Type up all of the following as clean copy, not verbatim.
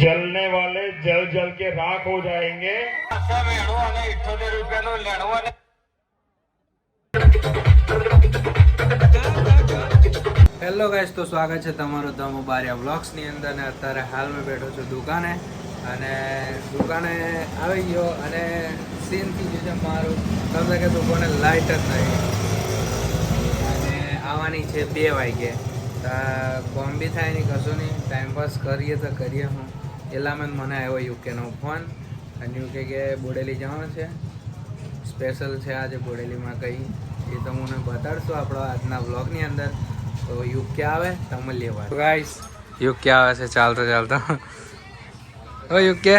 जलने वाले जल जल के राख हो जाएंगे। હેલો ગાઈસ, તો સ્વાગત છે તમારું ધમ બારિયા વ્લોગ્સની અંદર. ને અત્યારે હાલ મેં બેઠો છું દુકાને, અને દુકાને આવી ગયો અને સીનથી જે છે મારું તમને કે દુકાને લાઇટ જ નહીં, અને આવવાની છે 2 વાગે. કોમ બી થાય નહીં, કશું નહીં, ટાઈમપાસ કરીએ તો કરીએ. હું એટલામાં મને આવ્યો યુકેનો ફોન, અને યુકે કે બોડેલી જવાનું છે, સ્પેશિયલ છે આજે બોડેલીમાં કંઈ, એ તો મને બતાડશો આપણો આજના વ્લોગની અંદર. તો યુકે આવે તમે લેવા ગાઈસ, યુકે આવે છે ચાલતો ચાલતો. ઓ યુકે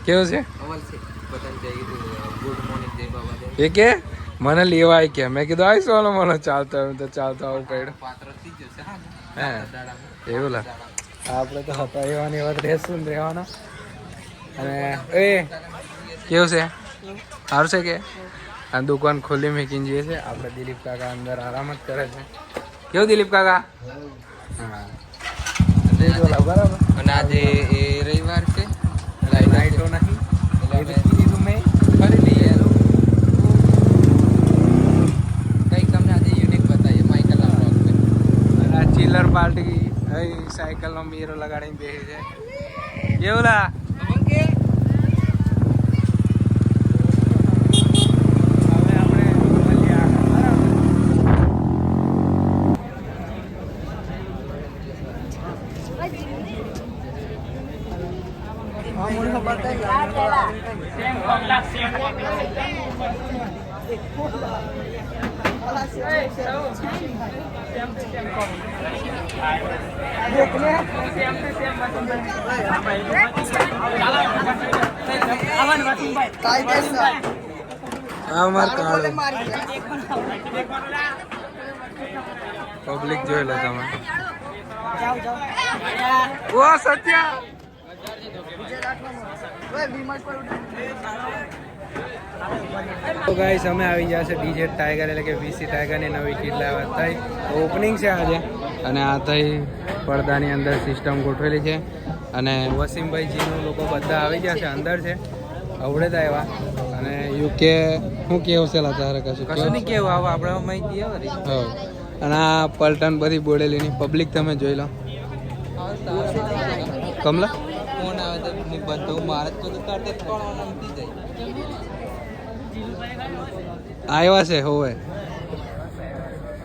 કેવું છે? એ કે મને લેવા આવી કે મેં કીધું આવીશ વાલો મને ચાલતો એમ તો ચાલતો આવું પડ્યું. હે એવું લા આપણે તો હતા એવાની વાત રહેશું ને રહેવાના. અને એ કેવું છે? સારું છે કે આ દુકાન ખોલી મેકીને જઈએ છે આપણે. દિલીપ કાકા અંદર આરામ જ કરે છે. કેવું દિલીપ કાકા? હા બરાબર. અને આજે એ રવિવાર છે, લાઈટો નહીં કીધું મેં ફરી લઈએ. કંઈક તમને આજે યુનિક બતાવીએ માઇકલના બ્લોગમાં. અને આ ચિલ્લર પાર્ટી સાયકલનો મીરો લગાડીને બેસી છે. કેવું લા? પબ્લિક જોઈ લો તમે. ઓ સત્યા તો ગાઈસ અમે આવી ગયા છે ડીજે ટાઈગર, એટલે કે વીસી ટાઈગરની નવી કીટ લાવ્યા થઈ. ઓપનિંગ છે આજે, અને આ થઈ પડદાની અંદર સિસ્ટમ ગોઠવેલી છે. અને વસીમભાઈ જીનું લોકો બધા આવી ગયા છે, અંદર છે અવડે જ આવ્યા. અને યુકે શું કેવું છે તારે? કશું નહીં કેવું, આવો આપણે માહિતી આવે. હા, અને આ પલટન બધી બોડેલીની પબ્લિક તમે જોઈ લો. કમલા ફોન આવે તો બધું મારે તો તરત જ પડવાના નથી જાય. આવ્યા છે હોવે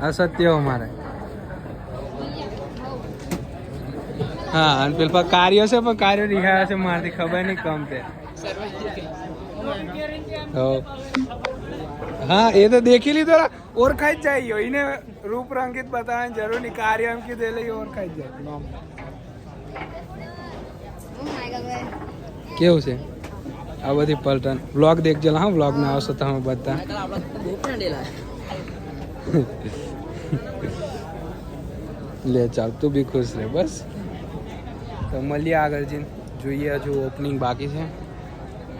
આ સત્ય અમારે. હા, અને પેલા કાર્યો છે પણ કાર્યો દેખાયા છે મારથી ખબર નહીં કમ તે. હા, એ તો દેખી લીધો, ઓળખાઈ જ જાય. એને રૂપ રંગિત બતાવવાની જરૂર નહીં, કાર્ય એમ કીધું એટલે ઓળખાઈ જ જાય. કેવું છે આ બધી પલટન? વ્લોગ દેખજો હા, વ્લોગ ના આવશો તમે બધા. લે ચાલ, તું બી ખુશ રહે બસ. તો મળીએ આગળ જઈને, જોઈએ. હજુ ઓપનિંગ બાકી છે,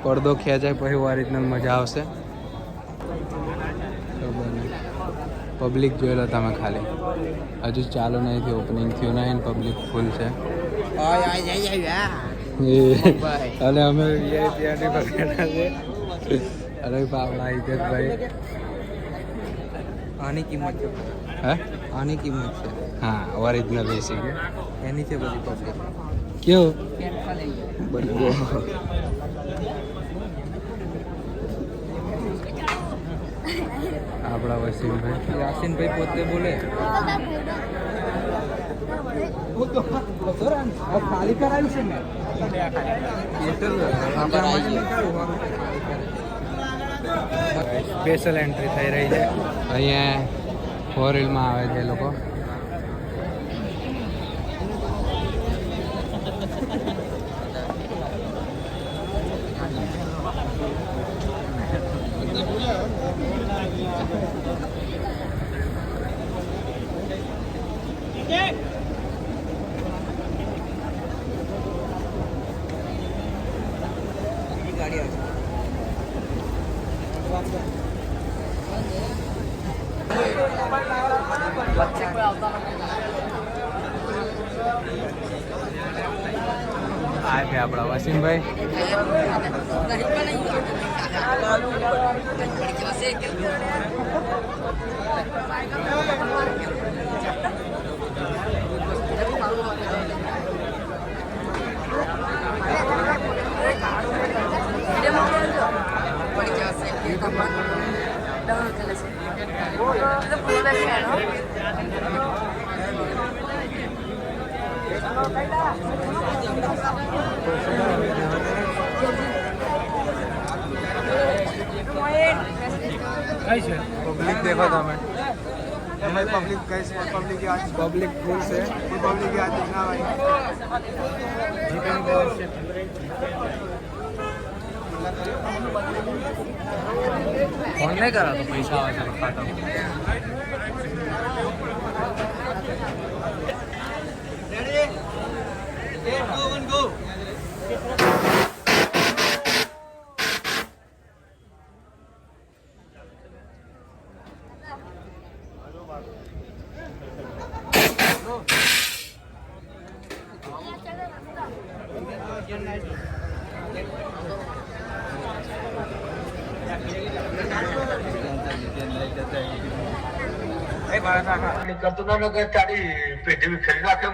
પડદો ખેંચાય પછી ઓરિજિનલ મજા આવશે. પબ્લિક જોઈ લો તમે ખાલી, હજુ ચાલુ નહીં થયું, ઓપનિંગ થયું નહીં, પબ્લિક ફૂલ છે. અને અમે વીઆઈપી પકડ્યા છે. અરે બાપડા હિતેશભાઈ, આની કિંમત છે. હે આની કિંમત છે. હા, ઓરિજિનલ એસી કે એની છે બધી પબ્લિક. કેવું આપણા વસીમભાઈ, યાસીનભાઈ પોતે બોલે ખાલી કરાવી છે મેં. સ્પેશિયલ એન્ટ્રી થઈ રહી છે અહીંયા. 4 વ્હીલમાં આવે છે લોકો. ગાડી આવે આ છે આપણા વસીમભાઈ. પબ્લિક દેખો તમે. पब्लिक कैसे पब्लिक आज પબ્લિક ફૂલ છે. पब्लिक आज देखना भाई ફોન નહીં કરો તો પૈસા આવે છે ખાતા.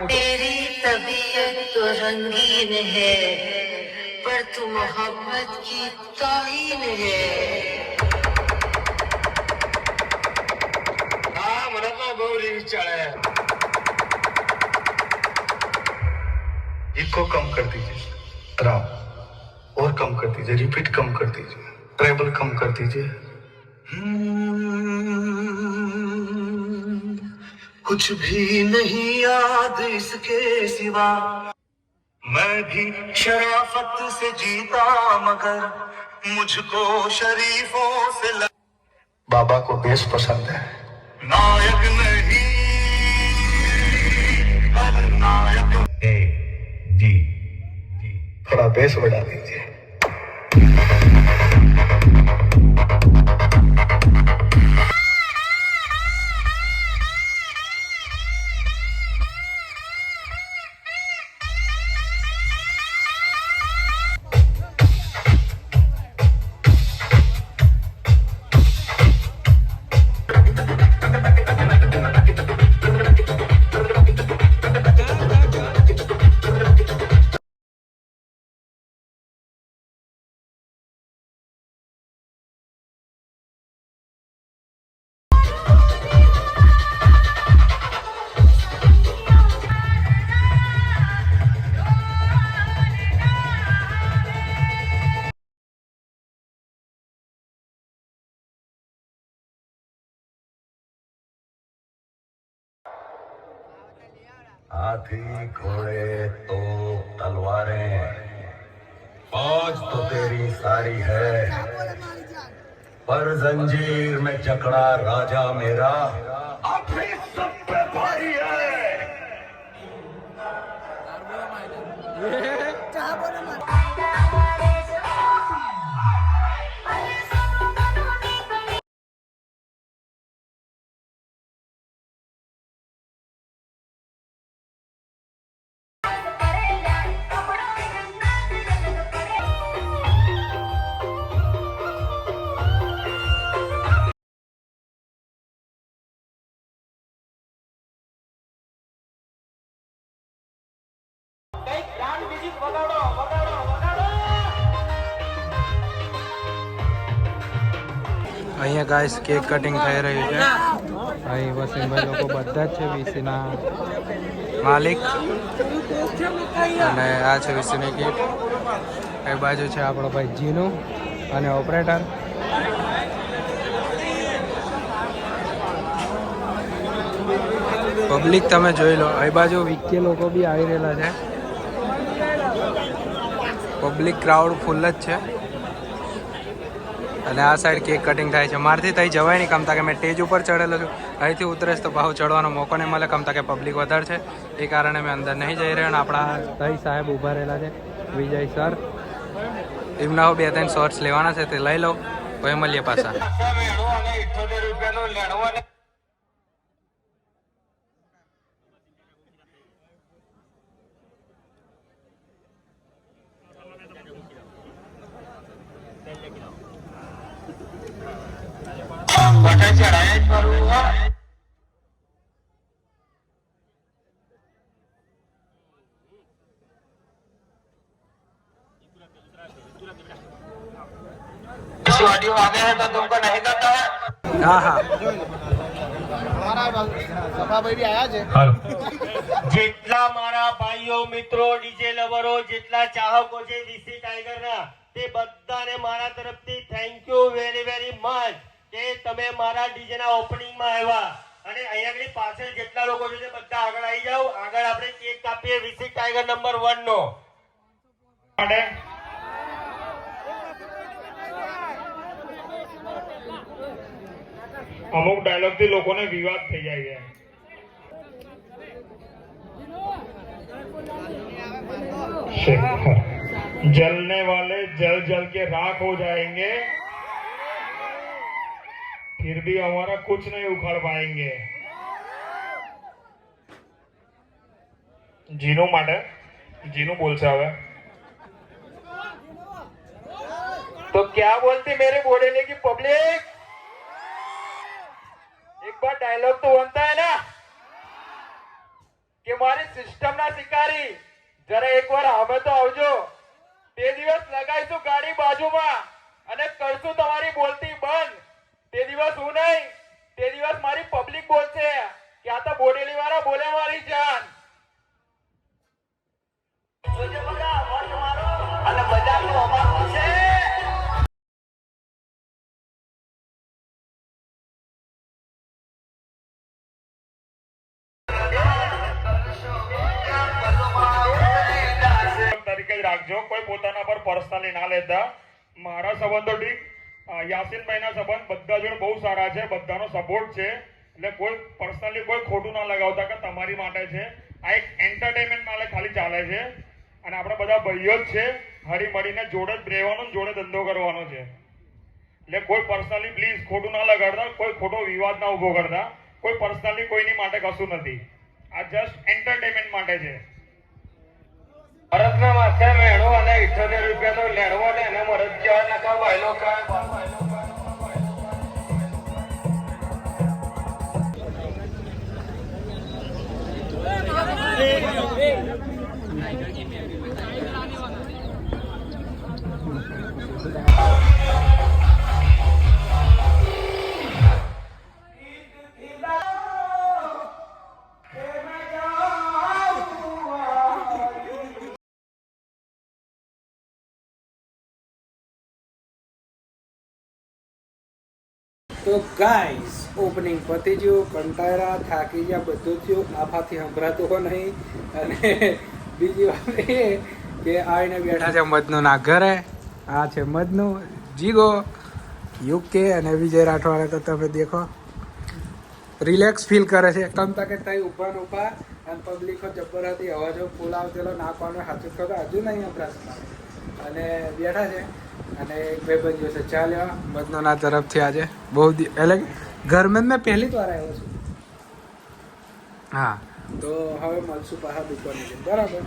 तेरी तबीयत तो रंगीन है पर तू मोहब्बत की तौहीन है. हाँ મને તો બહુ રીંગ ચડે. इको कम कर दीजिए, राम और कम कर दीजिए, रिपीट कम कर दीजिए, ट्रेबल कम कर दीजिए. कुछ भी नहीं याद इसके सिवा, मैं भी शराफत से जीता मगर मुझको शरीफों से बाबा को बेस पसंद है. नायक नहीं नायक. जी थोड़ा बेस बढ़ा दीजिए. हाथी घोड़े तो तलवारें फौज तो तेरी सारी है, पर जंजीर में जकड़ा राजा मेरा अपनी सब पे भारी है. અહીંયા ગાઈસ કેક કટિંગ થઈ રહ્યું છે. અહીં વસીમભાઈ લોકો બધા જ છે વીસીના માલિક. અને આ છે વીસીની કીટ. એ બાજુ છે આપણો ભાઈ જીનુ અને ઓપરેટર. પબ્લિક તમે જોઈ લો. એ બાજુ વિકે લોકો બી આવી રહેલા છે. પબ્લિક ક્રાઉડ ફૂલ જ છે. અને આ સાઈડ કેક કટિંગ થાય છે. મારથી થઈ જવાય નહીં કમતા કે મેં સ્ટેજ ઉપર ચડેલો છું. અહીંથી ઉતરેશ તો ભાવ ચડવાનો મોકો નહીં મળે કમતા કે પબ્લિક વધારે છે. એ કારણે મેં અંદર નહીં જઈ રહ્યો. અને આપણા તઈ સાહેબ ઊભા રહેલા છે વિજય સર. એમના 2-3 શોર્ટ્સ લેવાના છે તે લઈ લો પછી મળીએ પાછા. બટા ચડાય જ મારું હા. ऑडियो आ गया है तो तुमको नहीं करता है. હા હા જેટલા મારા ભાઈઓ મિત્રો ડીજે લવરો જેટલા ચાહકો છે વીસી ટાઈગર ના તે બધાને મારા તરફથી thank you very very much કે તમે મારા ડીજે ના ઓપનિંગ માં આવ્યા અને અહીંયા આગળ પાછળ જેટલા લોકો છે તે બધા આગળ આવી જાઓ. આગળ આપણે કેક કાપીએ વીસી ટાઈગર નંબર 1 નો. અમુક ડાયલોગ થી લોકોને વિવાદ થઈ જાય છે. जलने वाले जल जल के राख हो जाएंगे फिर भी हमारा कुछ नहीं उखाड़ पाएंगे. जीनू માટે जीनू बोलছে હવે तो क्या बोलती मेरे बोलने की पब्लिक. एक बार डायलॉग तो बनता है ना कि मारी सिस्टम ना शिकारी जरा एक बार हमें तो आवजो. તે દિવસ લગાઈશું ગાડી બાજુમાં અને કરશું તમારી બોલતી બંધ. તે દિવસ હું નહીં, તે દિવસ મારી પબ્લિક બોલશે કે આ તો બોડેલી વાળા બોલે મારી જાન. અને બજારનું અમારું છે. તરીકે જ રાખજો, કોઈ પોતાના પર પર્સનલી ના લેતા. મારા સંબંધો ઠીક, યાસીનભાઈના સંબંધ બધા જોડે બહુ સારા છે, બધાનો સપોર્ટ છે, એટલે કોઈ પર્સનલી કોઈ ખોટું ના લગાવતા કે તમારી માટે છે. આ એક એન્ટરટેનમેન્ટ માટે ખાલી ચાલે છે અને આપણે બધા ભાઈઓ જ છે, હળી મળીને જોડે જ રહેવાનું, જોડે ધંધો કરવાનો છે. એટલે કોઈ પર્સનલી પ્લીઝ ખોટું ના લગાડતા, કોઈ ખોટો વિવાદ ના ઉભો કરતા. કોઈ પર્સનલી કોઈની માટે કશું નથી, આ જસ્ટ એન્ટરટેનમેન્ટ માટે છે. ભરતના માથે મેળો અને 78 રૂપિયાનો લેણવો ને એને મરદ કહેવાય નકા વાયલો તો ગાઈસ ઓપનિંગ પતી ગયું, કંટાળા થાકી ગયા, બધું થયું, આફાથી સંભળાતું નહીં. અને બીજી વાત એ કે આવીને બેઠા છે મદનુના ઘરે. આ છે મદનુ, જીગો યુકે અને વિજય રાઠવાડે. તો તમે દેખો રિલેક્સ ફીલ કરે છે, કમતા કે તઈ ઊભા ને ઊભા અને પબ્લિકો જબ્બર હતી, અવાજો ફૂલ આવતેલો, નાખવાનો હાથું ખબર હજુ નહીં અભ્યાસ અને બેઠા છે. અને એક ભાઈ બન છે ચાલ્યો મદનોના તરફથી આજે બહુ એટલે ઘર મેં પહેલી જ વાર આવ્યો છું. હા તો હવે મળશું પાછા દુકાને બરાબર.